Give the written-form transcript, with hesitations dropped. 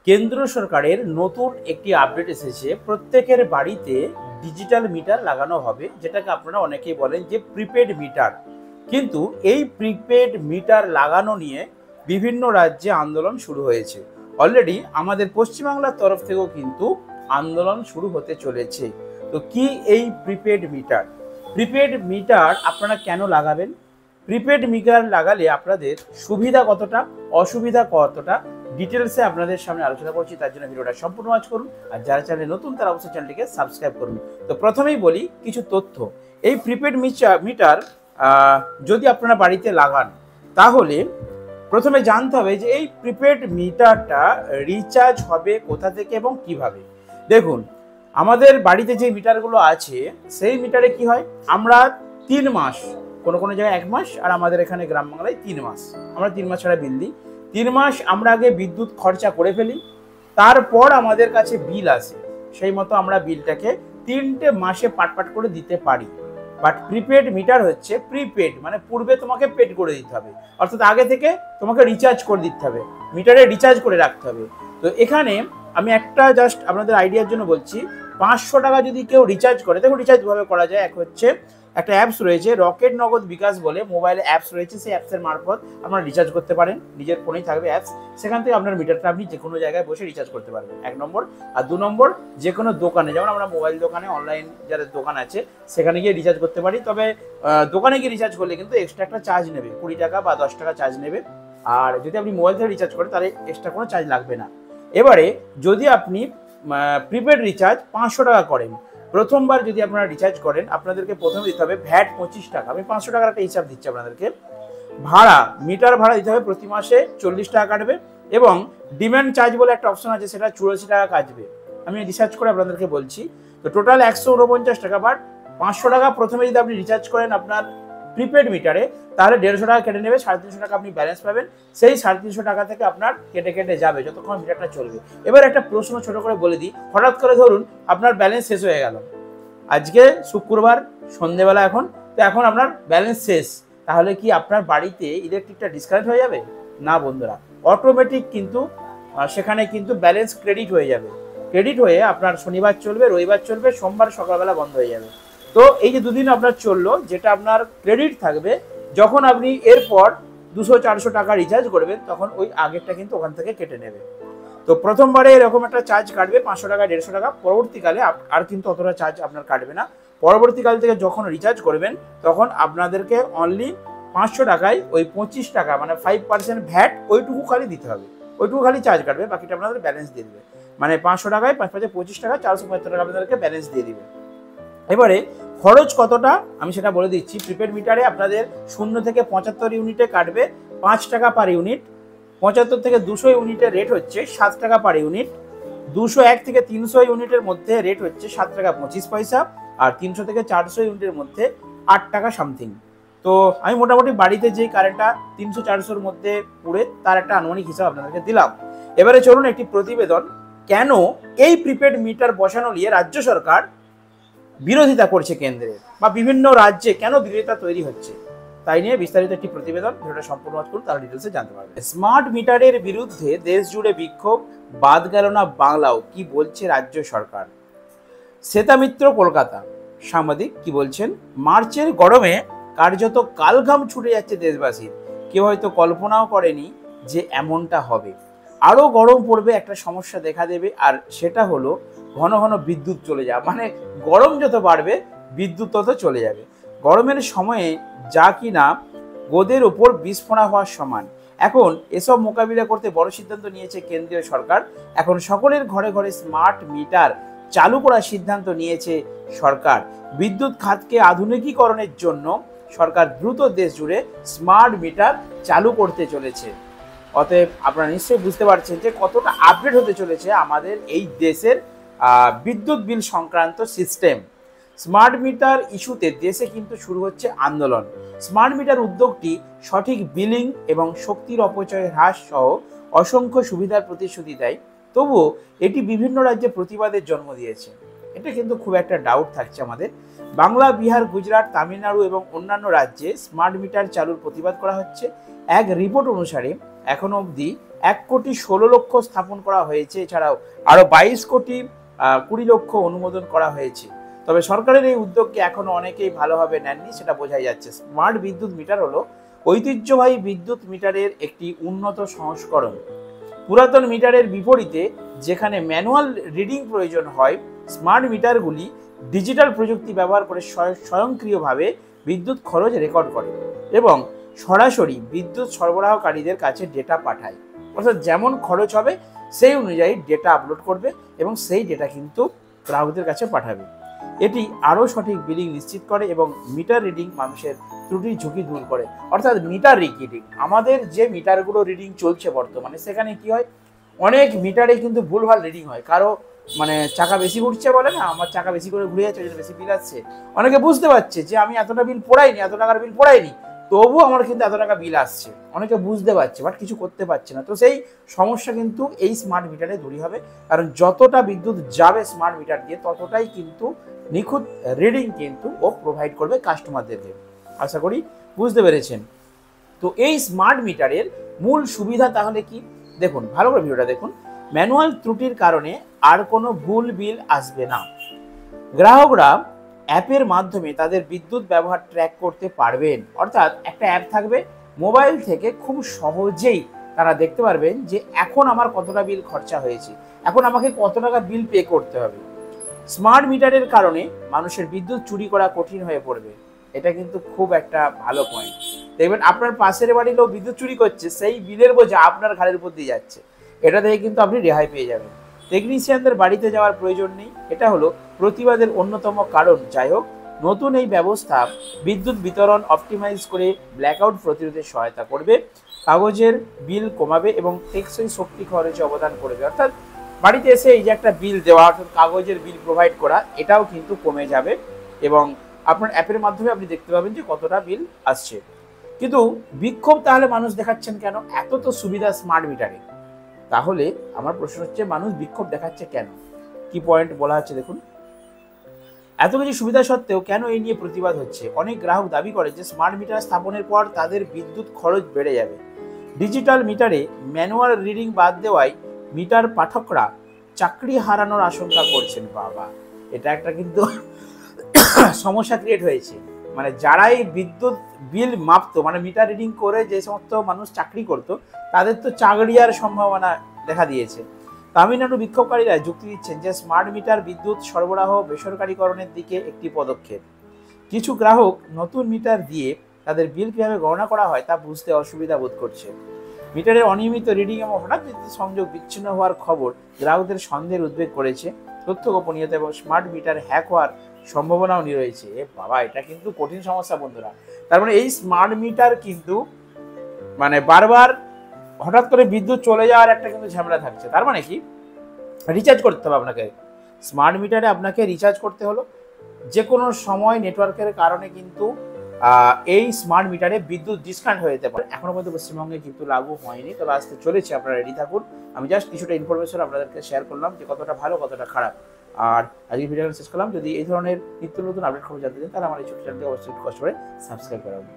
কেন্দ্র সরকারের নতুন একটি আপডেট এসেছে। প্রত্যেকের বাড়িতে ডিজিটাল মিটার লাগানো হবে, যেটাকে আপনারা অনেকেই বলেন যে প্রিপেড মিটার। কিন্তু এই প্রিপেড মিটার লাগানো নিয়ে বিভিন্ন রাজ্যে আন্দোলন শুরু হয়েছে। অলরেডি আমাদের পশ্চিমবাংলার তরফ থেকেও কিন্তু আন্দোলন শুরু হতে চলেছে। তো কি এই প্রিপেড মিটার? প্রিপেড মিটার আপনারা কেন লাগাবেন? প্রিপেড মিটার লাগালে আপনাদের সুবিধা কতটা, অসুবিধা কতটা, ডিটেলসে আপনাদের সামনে আলোচনা করছি। তার জন্য ভিডিওটা সম্পূর্ণ ওয়াচ করুন, আর যারা চ্যানেলে নতুন তারা অবশ্যই চ্যানেলটিকে সাবস্ক্রাইব করুন। তো প্রথমেই বলি কিছু তথ্য। এই প্রিপেড মিটার যদি আপনারা বাড়িতে লাগান, তাহলে প্রথমে জানতে হবে যে এই প্রিপেড মিটারটা রিচার্জ হবে কোথা থেকে এবং কিভাবে। দেখুন, আমাদের বাড়িতে যে মিটারগুলো আছে সেই মিটারে কি হয়, আমরা 3 মাস, কোনো জায়গায় 1 মাস, আর আমাদের এখানে গ্রাম বাংলায় 3 মাস, আমরা 3 মাস ছাড়া বিল দিই। 3 মাস আমরা আগে বিদ্যুৎ খরচা করে ফেলি, তারপর আমাদের কাছে বিল আসে, সেই মতো আমরা বিলটাকে 3টে মাসে পাট করে দিতে পারি। বাট প্রিপেড মিটার হচ্ছে প্রিপেড, মানে পূর্বে তোমাকে পেড করে দিতে হবে, অর্থাৎ আগে থেকে তোমাকে রিচার্জ করে দিতে হবে, মিটারে রিচার্জ করে রাখতে হবে। তো এখানে আমি একটা জাস্ট আপনাদের আইডিয়ার জন্য বলছি, 500 টাকা যদি কেউ রিচার্জ করে, দেখুন রিচার্জ ভাবে করা যায়। এক হচ্ছে একটা অ্যাপস রয়েছে রকেট নগদ বিকাশ বলে, মোবাইলে অ্যাপস রয়েছে, সেই অ্যাপসের মারফত আপনারা রিচার্জ করতে পারেন। নিজের ফোনেই থাকবে অ্যাপস, সেখান থেকে আপনার মিটারটা আপনি যে কোনো জায়গায় বসে রিচার্জ করতে পারবেন, 1 নম্বর। আর 2 নম্বর, যে কোনো দোকানে, যেমন আমরা মোবাইল দোকানে, অনলাইন যাদের দোকান আছে সেখানে গিয়ে রিচার্জ করতে পারি। তবে দোকানে গিয়ে রিচার্জ করলে কিন্তু এক্সট্রা একটা চার্জ নেবে, 20 টাকা বা 10 টাকা চার্জ নেবে। আর যদি আপনি মোবাইল থেকে রিচার্জ করেন তাহলে এক্সট্রা কোনো চার্জ লাগবে না। এবারে যদি আপনি প্রিপেড রিচার্জ 500 টাকা করেন, প্রথমবার যদি আপনারা রিচার্জ করেন, আপনাদেরকে প্রথমে দিতে হবে ভ্যাট 25 টাকা। আমি 500 টাকার একটা হিসাব দিচ্ছি আপনাদেরকে। ভাড়া, মিটার ভাড়া দিতে হবে, প্রতি মাসে 40 টাকা কাটবে, এবং ডিমান্ড চার্জ বলে একটা অপশন আছে, সেটা 84 টাকা কাটবে। আমি রিসার্চ করে আপনাদেরকে বলছি। তো টোটাল 149 টাকা। বাট 500 টাকা প্রথমে যদি আপনি রিচার্জ করেন আপনার প্রিপেড মিটারে, তাহলে 150 টাকা কেটে নেবে, 350 টাকা আপনি ব্যালেন্স পাবেন। সেই 350 টাকা থেকে আপনার কেটে যাবে যতক্ষণ মিটারটা চলবে। এবার একটা প্রশ্ন ছোট করে বলে দিই, হঠাৎ করে ধরুন আপনার ব্যালেন্স শেষ হয়ে গেল, আজকে শুক্রবার সন্ধেবেলা, এখন আপনার ব্যালেন্স শেষ, তাহলে কি আপনার বাড়িতে ইলেকট্রিকটা ডিসকানেক্ট হয়ে যাবে? না বন্ধুরা, অটোমেটিক কিন্তু সেখানে কিন্তু ব্যালেন্স ক্রেডিট হয়ে যাবে। ক্রেডিট হয়ে আপনার শনিবার চলবে, রবিবার চলবে, সোমবার সকালবেলা বন্ধ হয়ে যাবে। তো এই যে দুদিন আপনার চললো, যেটা আপনার ক্রেডিট থাকবে, যখন আপনি এরপর 200-400 টাকা রিচার্জ করবেন, তখন ওই আগেরটা কিন্তু ওখান থেকে কেটে নেবে। তো প্রথমবারে এরকম একটা চার্জ কাটবে 500 টাকা, 150 টাকা। পরবর্তীকালে আর কিন্তু অতটা চার্জ আপনার কাটবে না। পরবর্তীকাল থেকে যখন রিচার্জ করবেন, তখন আপনাদেরকে অনলি 500 টাকায় ওই 25 টাকা, মানে 5% ভ্যাট, ওইটুকু খালি দিতে হবে, ওইটুকু খালি চার্জ কাটবে, বাকিটা আপনাদের ব্যালেন্স দিয়ে দেবে। মানে 500 টাকায় 5-25 টাকা, 475 টাকা আপনাদেরকে ব্যালেন্স দিয়ে দিবে। এবারে খরচ কতটা আমি সেটা বলে দিচ্ছি। প্রিপেড মিটারে আপনাদের 0 থেকে 75 ইউনিটে কাটবে 5 টাকা পার ইউনিট। 75 থেকে 200 ইউনিটের রেট হচ্ছে 7 টাকা পার ইউনিট। 201 থেকে 300 ইউনিটের মধ্যে রেট হচ্ছে 7 টাকা 25 পয়সা। আর 300 থেকে 400 ইউনিটের মধ্যে 8 টাকা সামথিং। তো আমি মোটামুটি বাড়িতে যেই কারেন্টটা 300-400-র মধ্যে পুড়ে, তার একটা আনুমানিক হিসাব আপনাদেরকে দিলাম। এবারে চলুন একটি প্রতিবেদন, কেন এই প্রিপেড মিটার বসানো নিয়ে রাজ্য সরকার বিরোধিতা করছে কেন্দ্রের, বা বিভিন্ন রাজ্যে কেন বিরোধিতা তৈরি হচ্ছে, তাই নিয়ে বিস্তারিত একটি প্রতিবেদন। ভিডিওটা সম্পূর্ণ ওয়াচ করুন, তাহলে ডিটেলসে জানতে পারবেন। স্মার্ট মিটারের বিরুদ্ধে দেশ জুড়ে বিক্ষোভ, বাদ গেল না বাংলাও, কি বলছে রাজ্য সরকার? শ্বেতা মিত্র, কলকাতা, সাংবাদিক কি বলছেন? মার্চের গরমে কার্যত কালঘাম ছুটে যাচ্ছে দেশবাসীর। কেউ হয়তো কল্পনাও করেনি যে এমনটা হবে। আরও গরম পড়বে, একটা সমস্যা দেখা দেবে, আর সেটা হলো ঘন ঘন বিদ্যুৎ চলে যাওয়া। মানে গরম যত বাড়বে, বিদ্যুৎ তত চলে যাবে। গরমের সময়ে যা কিনা গোদের ওপর বিস্ফোরণ হওয়ার সমান। এখন এসব মোকাবিলা করতে বড় সিদ্ধান্ত নিয়েছে কেন্দ্রীয় সরকার। এখন সকলের ঘরে ঘরে স্মার্ট মিটার চালু করার সিদ্ধান্ত নিয়েছে সরকার। বিদ্যুৎ খাতকে আধুনিকীকরণের জন্য সরকার দ্রুত দেশ জুড়ে স্মার্ট মিটার চালু করতে চলেছে। অতএব আপনারা নিশ্চয়ই বুঝতে পারছেন যে কতটা আপডেট হতে চলেছে আমাদের এই দেশের বিদ্যুৎ বিল সংক্রান্ত সিস্টেম। স্মার্ট মিটার ইস্যুতে দেশে কিন্তু শুরু হচ্ছে আন্দোলন। স্মার্ট মিটার উদ্যোগটি সঠিক বিলিং এবং শক্তির অপচয় হ্রাস সহ অসংখ্য সুবিধার প্রতিশ্রুতি দেয়। তবুও এটি বিভিন্ন রাজ্যে প্রতিবাদের জন্ম দিয়েছে। এটা কিন্তু খুব একটা ডাউট থাকছে আমাদের। বাংলা, বিহার, গুজরাট, তামিলনাড়ু এবং অন্যান্য রাজ্যে স্মার্ট মিটার চালুর প্রতিবাদ করা হচ্ছে। এক রিপোর্ট অনুসারে এখনো অবধি 1,16,00,000 স্থাপন করা হয়েছে। এছাড়াও আরো 22,20,00,000 অনুমোদন করা হয়েছে। তবে সরকারের এই উদ্যোগকে এখনো অনেকেই ভালোভাবে নেননি, সেটা বোঝাই যাচ্ছে। স্মার্ট বিদ্যুৎ মিটার হলো ঐতিহ্যবাহী বিদ্যুৎ মিটারের একটি উন্নত সংস্করণ। পুরাতন মিটারের বিপরীতে যেখানে ম্যানুয়াল রিডিং প্রয়োজন হয়, স্মার্ট মিটারগুলি ডিজিটাল প্রযুক্তি ব্যবহার করে স্বয়ংক্রিয়ভাবে বিদ্যুৎ খরচ রেকর্ড করে এবং সরাসরি বিদ্যুৎ সরবরাহকারীদের কাছে ডেটা পাঠায়। অর্থাৎ যেমন খরচ হবে সেই অনুযায়ী ডেটা আপলোড করবে এবং সেই ডেটা কিন্তু গ্রাহকদের কাছে পাঠাবে। এটি আরও সঠিক বিলিং নিশ্চিত করে এবং মিটার রিডিং মানুষের ত্রুটির ঝুঁকি দূর করে। অর্থাৎ মিটার রিডিং, আমাদের যে মিটারগুলো রিডিং চলছে বর্তমানে, সেখানে কি হয়, অনেক মিটারে কিন্তু ভুলভাল রিডিং হয়। কারো চাকা বেশি ঘুরছে, বলে না আমার চাকা বেশি করে ঘুরে যাচ্ছে, বেশি বিল আসছে। অনেকে বুঝতে পারছে যে আমি এতটা বিল পড়াইনি, এত টাকার বিল পড়াইনি, তবুও আমার কিন্তু এত টাকা বিল আসছে। অনেকে বুঝতে পারছে বাট কিছু করতে পারছে না। তো সেই সমস্যা কিন্তু এই স্মার্ট মিটারে দূরই হবে, কারণ যতটা বিদ্যুৎ যাবে স্মার্ট মিটার দিয়ে ততটাই কিন্তু নিখুঁত রিডিং কিন্তু ও প্রোভাইড করবে কাস্টমারদেরকে। আশা করি বুঝতে পেরেছেন। তো এই স্মার্ট মিটারের মূল সুবিধা তাহলে কি, দেখুন ভালো করে ভিডিওটা দেখুন। ম্যানুয়াল ত্রুটির কারণে আর কোনো ভুল বিল আসবে না। গ্রাহকরা অ্যাপের মাধ্যমে তাদের বিদ্যুৎ ব্যবহার ট্র্যাক করতে পারবেন। অর্থাৎ একটা অ্যাপ থাকবে, মোবাইল থেকে খুব সহজেই তারা দেখতে পারবেন যে এখন আমার কতটা বিল খরচা হয়েছে, এখন আমাকে কত টাকা বিল পে করতে হবে। স্মার্ট মিটারের কারণে মানুষের বিদ্যুৎ চুরি করা কঠিন হয়ে পড়বে। এটা কিন্তু খুব একটা ভালো পয়েন্ট। দেখবেন আপনার পাশের বাড়ির লোক বিদ্যুৎ চুরি করছে, সেই বিলের বোঝা আপনার ঘাড়ের উপর দিয়ে যাচ্ছে। এটা থেকে কিন্তু আপনি রেহাই পেয়ে যাবেন। টেকনিশিয়ানদের বাড়িতে যাওয়ার প্রয়োজন নেই, এটা হলো প্রতিবাদের অন্যতম কারণ। যাই হোক, নতুন এই ব্যবস্থা বিদ্যুৎ বিতরণ অপটিমাইজ করে ব্ল্যাকআউট প্রতিরোধে সহায়তা করবে, কাগজের বিল কমাবে এবং টেকসই শক্তি খরচে অবদান করবে। অর্থাৎ বাড়িতে এসে এই যে একটা বিল দেওয়া, অর্থাৎ কাগজের বিল প্রোভাইড করা, এটাও কিন্তু কমে যাবে এবং আপনার অ্যাপের মাধ্যমে আপনি দেখতে পাবেন যে কতটা বিল আসছে। কিন্তু বিক্ষোভ তাহলে মানুষ দেখাচ্ছেন কেন? এত তো সুবিধা স্মার্ট মিটারে, তাহলে আমার প্রশ্ন হচ্ছে মানুষ বিক্ষোভ দেখাচ্ছে কেন? কি পয়েন্ট বলা হচ্ছে দেখুন। এত কিছু সুবিধা সত্ত্বেও কেন এই নিয়ে প্রতিবাদ হচ্ছে? অনেক গ্রাহক দাবি করে যে স্মার্ট মিটার স্থাপনের পর তাদের বিদ্যুৎ খরচ বেড়ে যাবে। ডিজিটাল মিটারে ম্যানুয়াল রিডিং বাদ দেওয়ায় মিটার পাঠকরা চাকরি হারানোর আশঙ্কা করছেন। বাবা, এটা একটা কিন্তু সমস্যা ক্রিয়েট হয়েছে। মানে যারাই বিদ্যুৎ বিল মাপতো, মানে মিটার রিডিং করে যে সমস্ত মানুষ চাকরি করতো, তাদের তো চাকরি আর সম্ভাবনা দেখা দিয়েছে। তামিলনাড়ু বিক্ষোভকারীরা যুক্তি দিচ্ছেন যে স্মার্ট মিটার বিদ্যুৎ সরবরাহ বেসরকারীকরণের দিকে একটি পদক্ষেপ। কিছু গ্রাহক নতুন মিটার দিয়ে তাদের বিল কীভাবে গণনা করা হয় তা বুঝতে অসুবিধা বোধ করছে। মিটারের অনিয়মিত রিডিং এবং হঠাৎ বিদ্যুৎ সংযোগ বিচ্ছিন্ন হওয়ার খবর গ্রাহকদের সন্দেহের উদ্বেগ করেছে। তথ্য গোপনীয়তা এবং স্মার্ট মিটার হ্যাক হওয়ার সম্ভাবনাও রয়েছে। বাবা, এটা কিন্তু কঠিন সমস্যা বন্ধুরা। তার মানে এই স্মার্ট মিটার কিন্তু মানে বারবার হঠাৎ করে বিদ্যুৎ চলে যাওয়ার একটা কিন্তু ঝামেলা থাকছে। তার মানে কি, রিচার্জ করতে হবে আপনাকে। স্মার্ট মিটারে আপনাকে রিচার্জ করতে হলো। যে কোনো সময় নেটওয়ার্কের কারণে কিন্তু এই স্মার্ট মিটারে বিদ্যুৎ ডিসকানেক্ট হয়ে যেতে পারে। এখনো পর্যন্ত পশ্চিমবঙ্গে কিন্তু লাগু হয়নি, তবে আসতে চলেছে, আপনারা রেডি থাকুন। আমি জাস্ট কিছুটা ইনফরমেশন আপনাদেরকে শেয়ার করলাম যে কতটা ভালো কতটা খারাপ। আর আজকে ভিডিওটা শেষ করলাম। যদি এই ধরনের নিত্য নতুন আপডেট খবর জানতে চান তাহলে আমার এই ছোট্ট চ্যানেলটি অবশ্যই কষ্ট করে সাবস্ক্রাইব করাবেন।